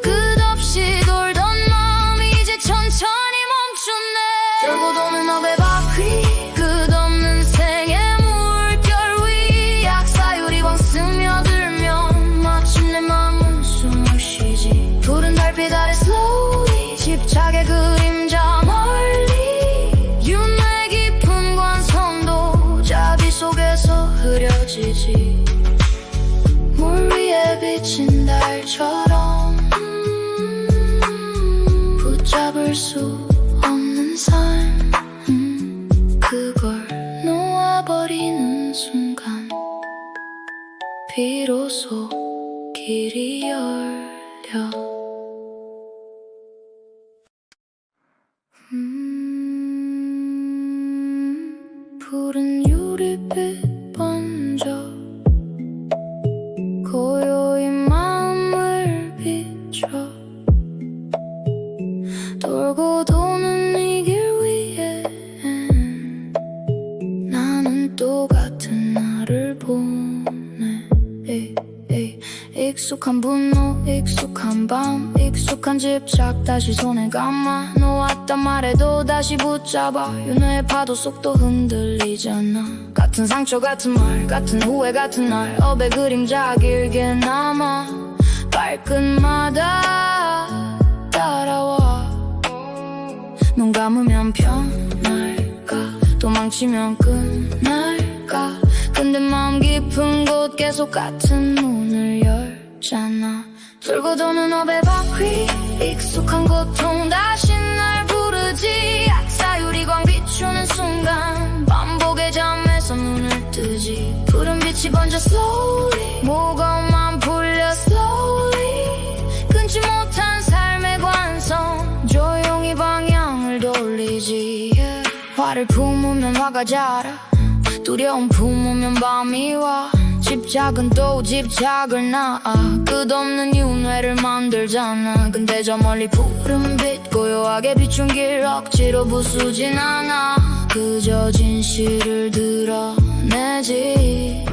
끝없이 돌던 마음 이제 천천히 멈췄네 돌고 도는 업의 바퀴 끝없는 생의 물결 위 약사유리광 스며들면 마침내 마음은 숨을 쉬지 푸른 달빛 아래 slowly 집착의 그림자 멀리 윤회 깊은 관성도 자기 속에서 흐려지지 물 위에 비친 달처럼 붙잡을 수 없는 삶 그걸 놓아버리는 순간 비로소 길이 열려 푸른 유리빛 번져 고요히 마음을 비춰 돌고 도는 이 길 위엔 나는 또 같은 나를 보네 익숙한 분노 익숙한 밤 익숙한 집착 다시 손에 감아 놓았단 말해도 다시 붙잡아 윤회의 파도 속도 흔들리잖아 같은 상처 같은 말 같은 후회 같은 날 업의 그림자 길게 남아 발끝마다 따라와 눈 감으면 편할까 도망치면 끝날까 근데 마음 깊은 곳 계속 같은 문을 열잖아 돌고 도는 업의 바퀴 익숙한 고통 다시 날 부르지 악사유리광 비추는 순간 반복의 잠에서 눈을 뜨지 푸른 빛이 번져 slowly 무거움만 풀려 slowly 끊지 못한 삶의 관성 조용히 방향을 돌리지 화를 품으면 화가 자라 두려움 품으면 밤이 와 집착은 또 집착을 낳아 끝없는 윤회를 만들잖아 근데 저 멀리 푸른 빛 고요하게 비춘 길 억지로 부수진 않아 그저 진실을 드러내지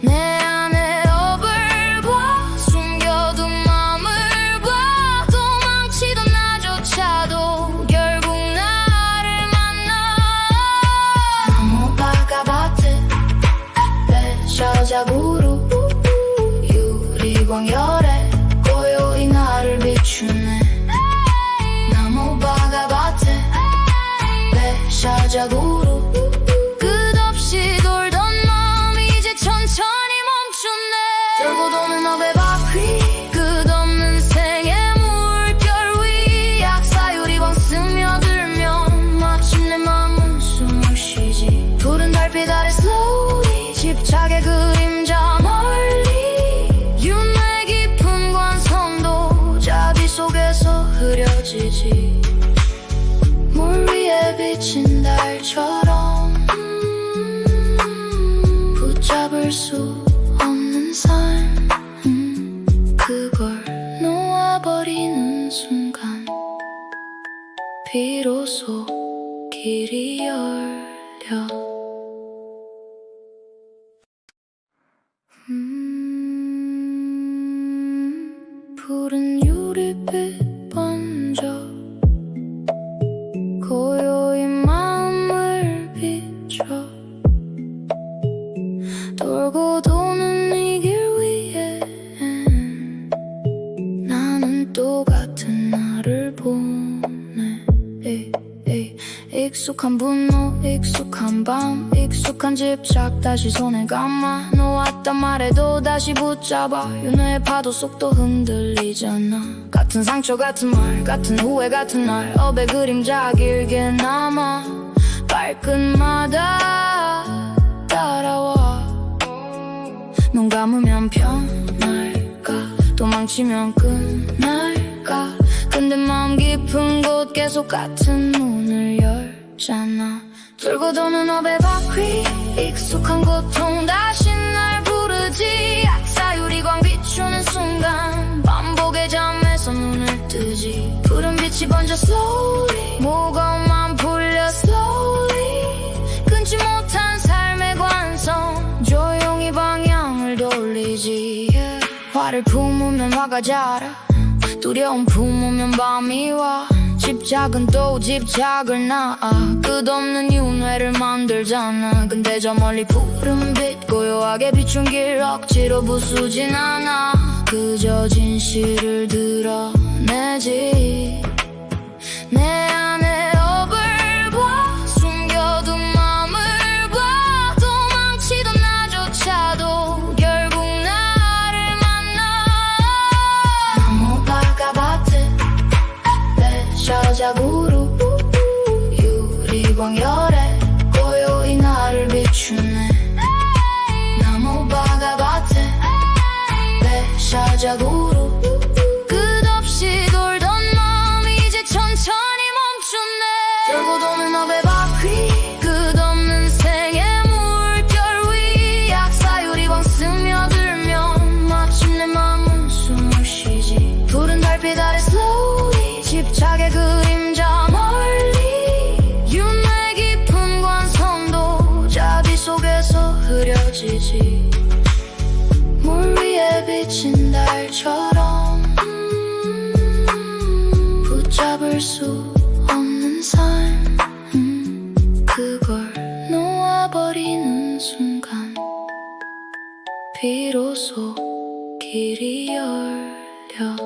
내 안에 업을 봐 숨겨둔 맘을 봐 도망치던 나조차도 결국 나를 만나 나무바가밭에 배셔자구루 유리광열에 고요히 나를 비추네 나무바가밭에 배셔자구루 끝없이 돌던 마음 이제 천천히 멈췄네 돌고 도는 업의 바퀴 끝없는 생의 물결 위 약사유리광 스며들면 마침내 마음은 숨을 쉬지 푸른 달빛 아래 slowly 집착의 그림자 멀리 윤회 깊은 관성도 자기 속에서 흐려지지 물 위에 비친다 비로소 길이 열려 푸른 유리빛 번져 고요히 마음을 비춰 돌고 도는 이 길 위에 나는 또 같은 나를 보네 익숙한 분노 익숙한 밤 익숙한 집착 다시 손에 감아 놓았단 말해도 다시 붙잡아 윤회의 파도 속도 흔들리잖아 같은 상처 같은 말 같은 후회 같은 날 업의 그림자 길게 남아 발끝마다 따라와 눈 감으면 편할까 도망치면 끝날까 근데 마음 깊은 곳 계속 같은 문을 열잖아 돌고 도는 업의 바퀴 익숙한 고통 다시 날 부르지 악사유리광 비추는 순간 반복의 잠에서 눈을 뜨지 푸른 빛이 번져 slowly 무거운 맘 풀려 slowly 끊지 못한 삶의 관성 조용히 방향을 돌리지 화를 품으면 화가 자라 두려움 품으면 밤이 와 집착은 또 집착을 낳아 끝없는 윤회를 만들잖아 근데 저 멀리 푸른 빛 고요하게 비춘 길 억지로 부수진 않아 그저 진실을 드러내지 내 안에 업을 봐 숨겨둔 맘을 봐 도망치던 나조차도 결국 나를 만나 너무 바가밭은 배셔자구로 유리광열에 고요히 나를 비추네 나무 바가밭에 배셔자구로 끝없이 돌던 마음 이제 천천히 멈췄네 돌고 도는 업의 바퀴 끝없는 생의 물결 위 약사유리광 스며들면 마침내 마음은 숨을 쉬지 푸른 달빛 아래 slowly 집착의 그림자 멀리 윤회 깊은 관성도 자비 속에서 흐려지지 물 위에 비친 달처럼 붙잡을 수 없는 삶 그걸 놓아버리는 순간 비로소 길이 열려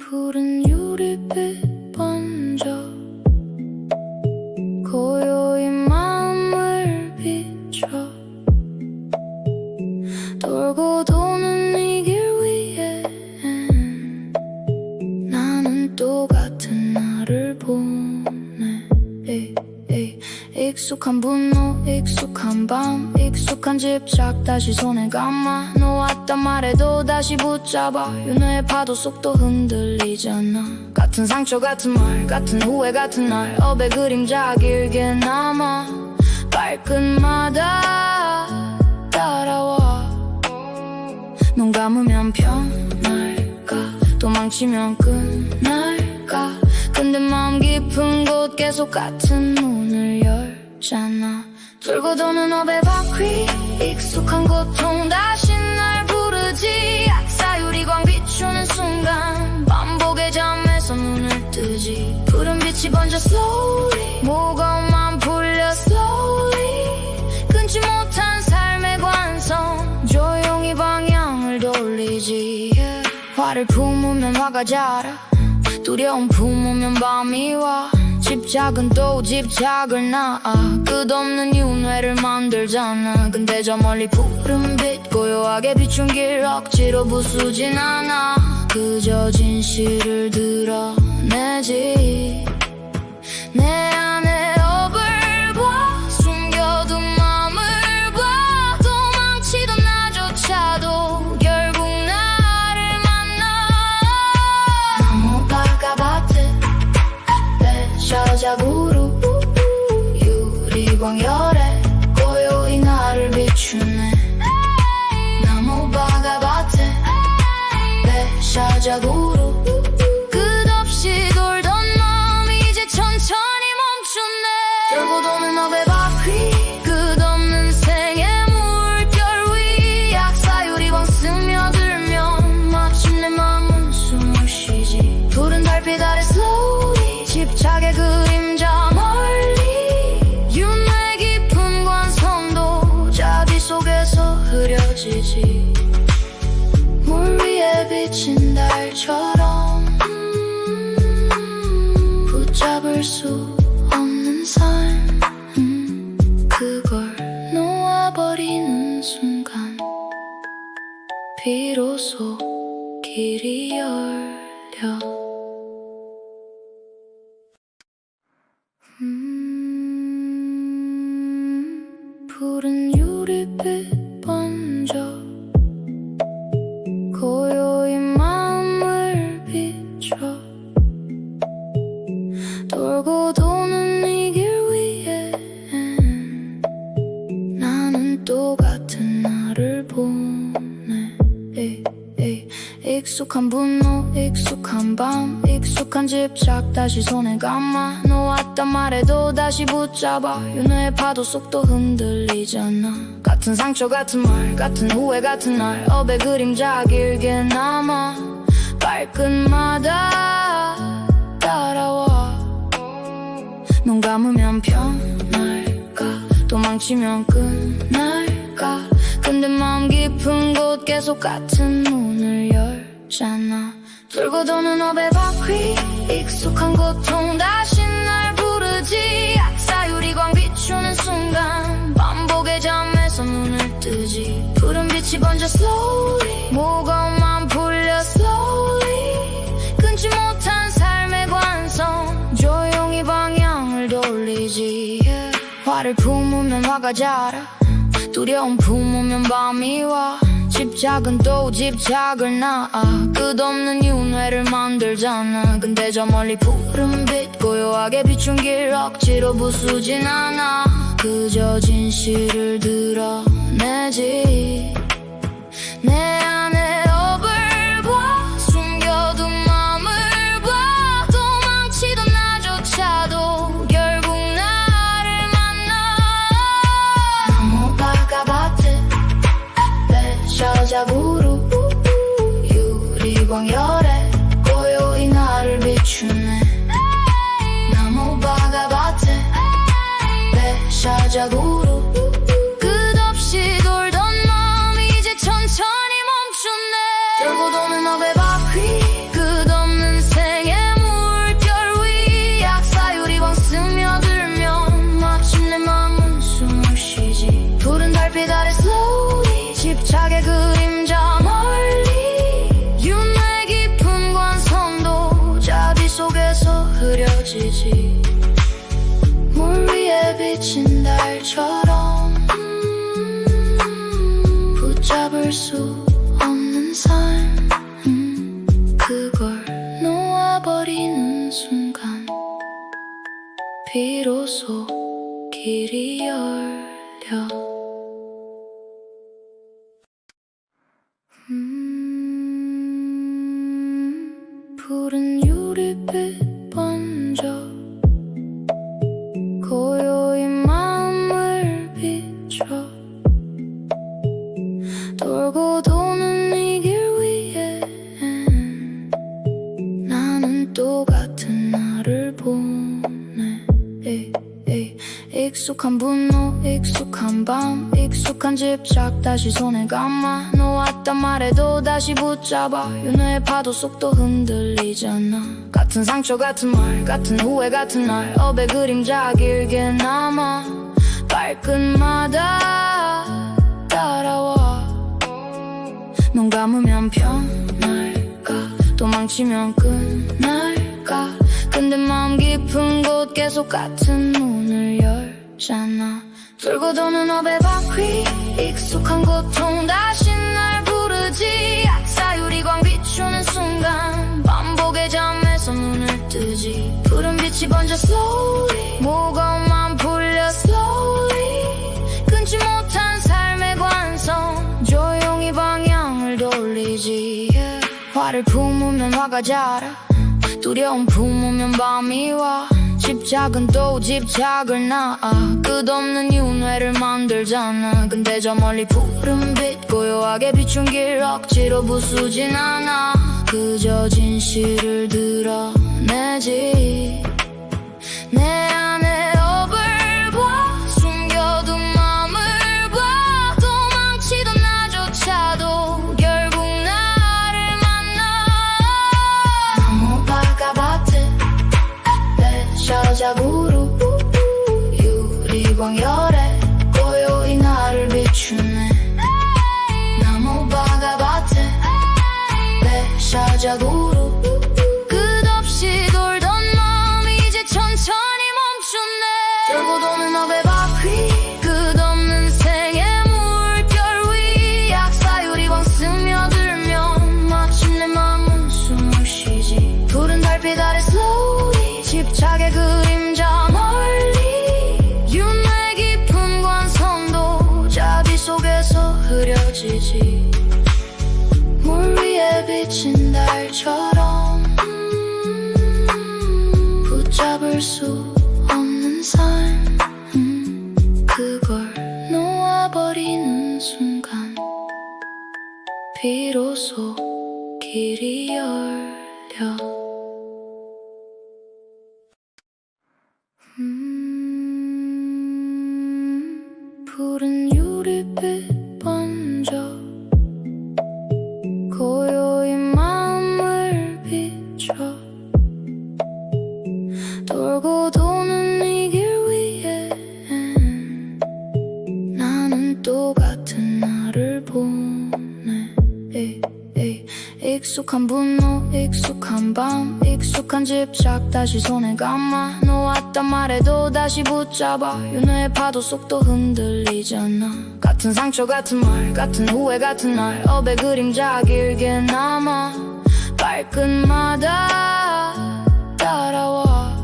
푸른 유리빛 번져 고요히 마음을 비춰 돌고 도는 이 길 위에 나는 또 같은 나를 보네 익숙한 분노 익숙한 밤 익숙한 집착 다시 손에 감아 놓았단 말해도 다시 붙잡아 윤회의 파도 속도 흔들리잖아 같은 상처 같은 말 같은 후회 같은 날 업의 그림자 길게 남아 발끝마다 따라와 눈 감으면 편할까 도망치면 끝날까 근데 마음 깊은 곳 계속 같은 문을 열잖아 돌고 도는 업의 바퀴 익숙한 고통 다시 날 부르지 악사유리광 비추는 순간 반복의 잠에서 눈을 뜨지 푸른 빛이 번져 slowly 무거운 맘 풀려 slowly 끊지 못한 삶의 관성 조용히 방향을 돌리지 화를 품으면 화가 자라 두려움 품으면 밤이 와 집착은 또 집착을 낳아 끝없는 윤회를 만들잖아 근데 저 멀리 푸른 빛 고요하게 비춘 길 억지로 부수진 않아 그저 진실을 드러내지 내 안에 업을 봐 숨겨둔 맘을 봐 도망치던 나조차도 결국 나를 만나 너무 바가밭에 배셔자구로 유리광열에 고요히 나를 비추네 나무 바가밭에 발자국으로 끝없이 돌던 마음 이제 천천히 멈췄네. 돌고 도는 너의 바퀴 끝없는 생의 물결 위 약사유리광 스며들면 마침내 마음은 숨을 쉬지. 푸른 달빛 아래 slowly 집착의 그림자 멀리 윤회 깊은 관성도 자비 속에서 흐려지지. 물 위에 비친 달처럼 붙잡을 수 없는 삶 그걸 놓아버리는 순간 비로소 길이 열려. 푸른 유리빛 번져 고요히 마음을 비춰. 돌고 도는 이 길 위에 나는 또 같은 나를 보네. 익숙한 분노 익숙한 밤 익숙한 집착 다시 손에 감아. 놓았단 말해도 다시 붙잡아. 윤회의 파도 속도 흔들리잖아. 같은 상처 같은 말 같은 후회 같은 날 업의 그림자 길게 남아. 발끝마다 따라와. 눈 감으면 편할까 도망치면 끝날까. 근데 마음 깊은 곳 계속 같은 문을 열잖아. 돌고 도는 업의 바퀴 익숙한 고통 다시 날 부르지. 약사유리광 비추는 순간 반복의 잠에서 눈을 뜨지. 푸른 빛이 번져 slowly 무거운 맘 풀려 slowly 끊지 못한 삶의 관성 조용히 방향을 돌리지. 화를 품으면 화가 자라. 두려움 품으면 밤이 와. 집착은 또 집착을 낳아. 끝없는 윤회를 만들잖아. 근데 저 멀리 푸른빛 고요하게 비춘 길 억지로 부수진 않아. 그저 진실을 드러내지. 내 안에 업을 봐 숨겨둔 맘을 봐. 도망치던 나조차도 결국 나를 만나. 너무 바가밭에 배셔자구로 유리광 열에 고요히 나를 비추네. 나무 바가밭에 배셔자구로 끝없이 돌던 마음 이제 천천히 멈췄네. 돌고 도는 너의 바퀴 끝없는 생의 물결 위 약사유리광 스며들면 마침내 마음은 숨을 쉬지. 푸른 달빛 아래 slowly 집착의 그림자 멀리 윤회 깊은 관성도 자비 속에서 흐려지지. 물 위에 비친 달처럼 붙잡을 수 없는 삶 그걸 놓아버리는 순간 비로소 길이 열려. 푸른 유리빛 번져 고요히 마음을 비춰. 돌고 도는 이 길 위에 나는 또 같은 나를 보네. 익숙한 분노 익숙한 밤 익숙한 집착 다시 손에 감아. 놓았단 말해도 다시 붙잡아. 윤회의 파도 속도 흔들리잖아. 같은 상처 같은 말 같은 후회 같은 날 업의 그림자 길게 남아. 발끝마다 따라와. 눈 감으면 편할까 도망치면 끝날까. 근데 마음 깊은 곳 계속 같은 문을 열잖아. 돌고 도는 업의 바퀴 익숙한 고통 다시 날 부르지. 약사유리광 비추는 순간 반복의 잠에서 눈을 뜨지. 푸른 빛이 번져 slowly 무거운 맘 풀려 slowly 끊지 못한 삶의 관성 조용히 방향을 돌리지. 화를 화를 품으면 화가 자라 두려움 품으면 밤이 와 집착은 또 집착을 낳아 끝없는 윤회를 만들잖아 근데 저 멀리 푸른 빛 고요하게 비춘 길 억지로 부수진 않아 그저 진실을 드러내지 내 안에 업을 봐 숨겨둔 맘을 봐 도망치던 나조차도 결국 나를 만나 너무 바가밭에 배셔자구로 유리광열에 고요히 나를 비추네 나무 바가밭에 배셔자구로 끝없이 돌던 마음이 이제 천천히 멈췄네 돌고 도는 업의 바퀴 끝없는 생의 물결 위 약사유리광 스며들면 마침내 마음은 숨을 쉬지 푸른 달빛 아래 slowly 집착의 그림자 멀리 윤회 깊은 관성도 자비 속에서 흐려지지 물 위에 비친 달처럼 붙잡을 수 없는 삶 그걸 놓아버리는 순간 비로소 길이 열려 푸른 유리빛 번져 고요히 마음을 비춰 돌고 도는 이 길 위에 나는 또 같은 나를 보네 익숙한 분노 익숙한 밤 익숙한 집착 다시 손에 감아 놓았단 말에도 다시 붙잡아 윤회의 파도 속도 흔들리잖아 같은 상처 같은 말 같은 후회 같은 날 업의 그림자 길게 남아 발끝마다 따라와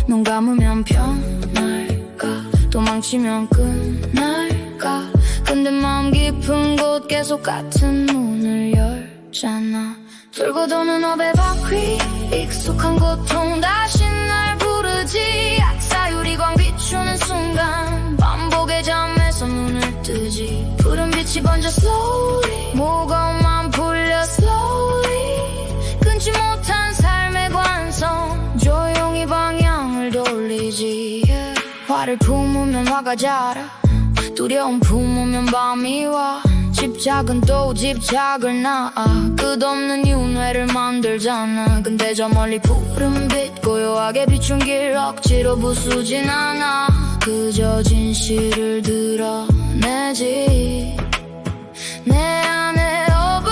눈 감으면 편할까 도망치면 끝날까 근데 마음 깊은 곳 계속 같은 문을 열잖아 돌고 도는 업의 바퀴 익숙한 고통 다시 날 부르지 약사유리광 비추는 순간 반복의 잠에서 눈을 뜨지 푸른 빛이 번져 slowly 무거운 맘 풀려 slowly 끊지 못한 삶의 관성 조용히 방향을 돌리지 화를 품으면 화가 자라 두려움 품으면 밤이 와 집착은 또 집착을 낳아 끝없는 윤회를 만들잖아 근데 저 멀리 푸른 빛 고요하게 비춘 길 억지로 부수진 않아 그저 진실을 드러내지 내 안에 업을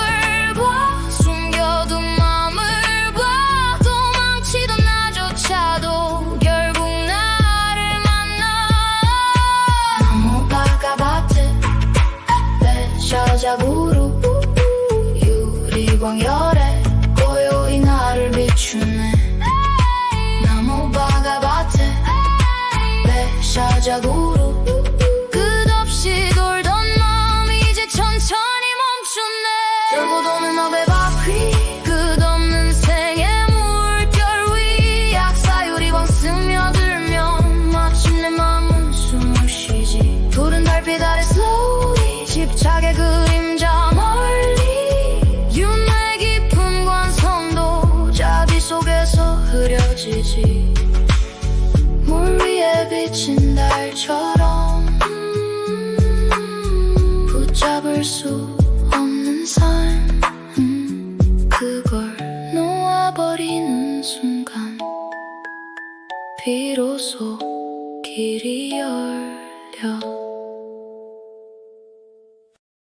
봐 숨겨둔 맘을 봐 도망치던 나조차도 결국 나를 만나 너무 바가밭에 배셔자구로 유리광열에 고요히 나를 비추네 나무 바가밭에 배셔자구로 끝없이 돌던 마음이 이제 천천히 멈췄네 돌고 도는 업의 바퀴 끝없는 생의 물결 위 약사유리광 스며들면 마침내 마음은 숨을 쉬지 푸른 달빛 아래 slowly 집착의 그림자 멀리 윤회 깊은 관성도 자비 속에서 흐려지지 물 위에 비친 달처럼 붙잡을 수 없는 삶 그걸 놓아버리는 순간 비로소 길이 열려